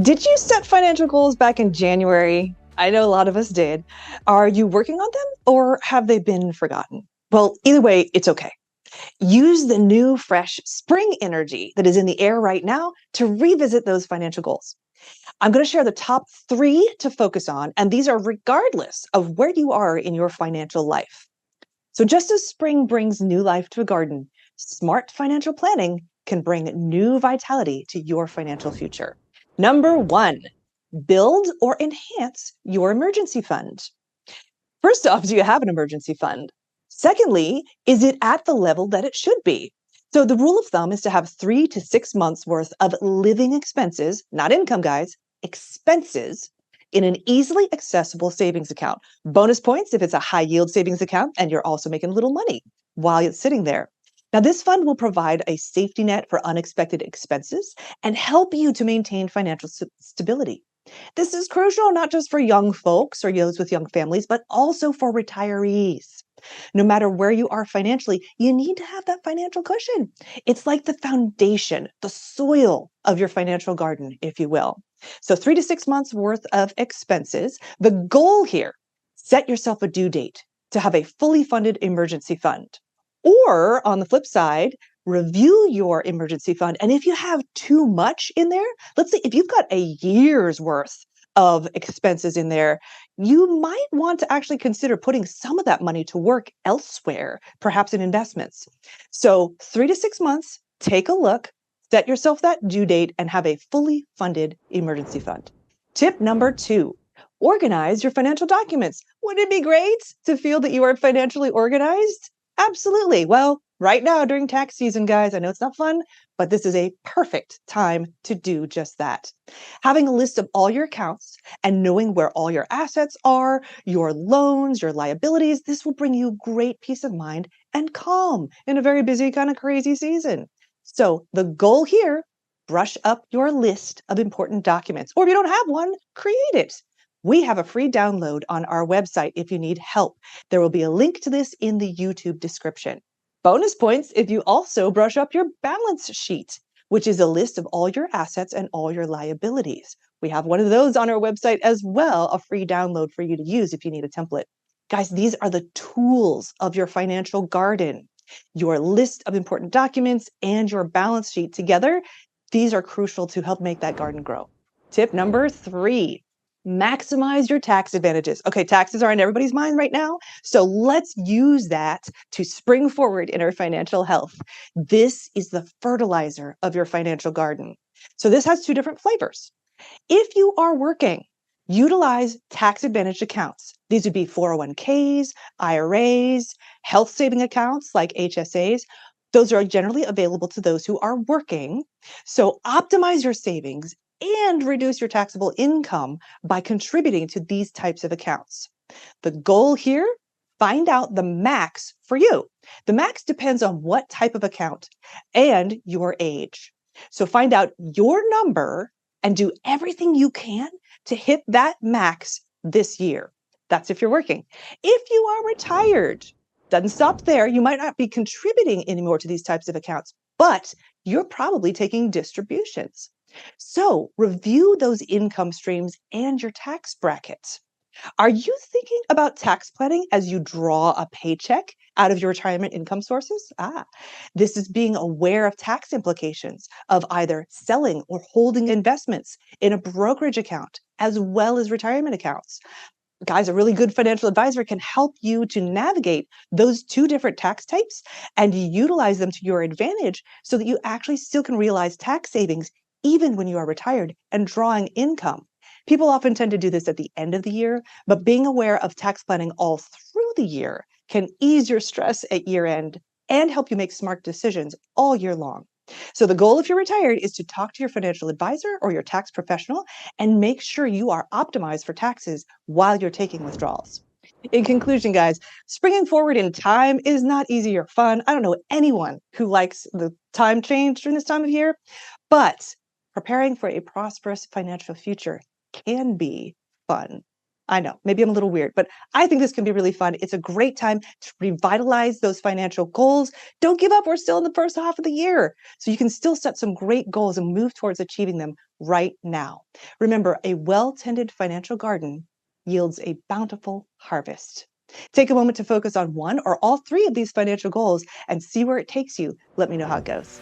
Did you set financial goals back in January? I know a lot of us did. Are you working on them or have they been forgotten? Well, either way, it's okay. Use the new, fresh spring energy that is in the air right now to revisit those financial goals. I'm going to share the top three to focus on, and these are regardless of where you are in your financial life. So, just as spring brings new life to a garden, smart financial planning can bring new vitality to your financial future. Number one, build or enhance your emergency fund. First off, do you have an emergency fund? Secondly, is it at the level that it should be? So, the rule of thumb is to have 3 to 6 months worth of living expenses, not income, guys, expenses in an easily accessible savings account. Bonus points if it's a high yield savings account and you're also making a little money while it's sitting there. Now, this fund will provide a safety net for unexpected expenses and help you to maintain financial stability. This is crucial not just for young folks or those with young families, but also for retirees. No matter where you are financially, you need to have that financial cushion. It's like the foundation, the soil of your financial garden, if you will. So, 3 to 6 months worth of expenses. The goal here, set yourself a due date to have a fully funded emergency fund. Or on the flip side, review your emergency fund. And if you have too much in there, let's say if you've got a year's worth of expenses in there, you might want to actually consider putting some of that money to work elsewhere, perhaps in investments. So, 3 to 6 months, take a look, set yourself that due date, and have a fully funded emergency fund. Tip number two, organize your financial documents. Wouldn't it be great to feel that you are financially organized? Absolutely. Well, right now during tax season, guys, I know it's not fun, but this is a perfect time to do just that. Having a list of all your accounts and knowing where all your assets are, your loans, your liabilities, this will bring you great peace of mind and calm in a very busy, kind of crazy season. So, the goal here, brush up your list of important documents. Or if you don't have one, create it. We have a free download on our website if you need help. There will be a link to this in the YouTube description. Bonus points if you also brush up your balance sheet, which is a list of all your assets and all your liabilities. We have one of those on our website as well, a free download for you to use if you need a template. Guys, these are the tools of your financial garden. Your list of important documents and your balance sheet together, these are crucial to help make that garden grow. Tip number three, maximize your tax advantages. Okay, taxes are on everybody's mind right now. So let's use that to spring forward in our financial health. This is the fertilizer of your financial garden. So this has two different flavors. If you are working, utilize tax advantage accounts. These would be 401ks, IRAs, health saving accounts like HSAs. Those are generally available to those who are working. So optimize your savings and reduce your taxable income by contributing to these types of accounts. The goal here, find out the max for you. The max depends on what type of account and your age. So find out your number and do everything you can to hit that max this year. That's if you're working. If you are retired, doesn't stop there. You might not be contributing anymore to these types of accounts, but you're probably taking distributions. So review those income streams and your tax brackets. Are you thinking about tax planning as you draw a paycheck out of your retirement income sources? This is being aware of tax implications of either selling or holding investments in a brokerage account as well as retirement accounts. Guys, a really good financial advisor can help you to navigate those two different tax types and utilize them to your advantage so that you actually still can realize tax savings even when you are retired and drawing income. People often tend to do this at the end of the year, but being aware of tax planning all through the year can ease your stress at year end and help you make smart decisions all year long. So, the goal if you're retired is to talk to your financial advisor or your tax professional and make sure you are optimized for taxes while you're taking withdrawals. In conclusion, guys, springing forward in time is not easy or fun. I don't know anyone who likes the time change during this time of year, but preparing for a prosperous financial future can be fun. I know, maybe I'm a little weird, but I think this can be really fun. It's a great time to revitalize those financial goals. Don't give up. We're still in the first half of the year. So you can still set some great goals and move towards achieving them right now. Remember, a well tended financial garden yields a bountiful harvest. Take a moment to focus on one or all three of these financial goals and see where it takes you. Let me know how it goes.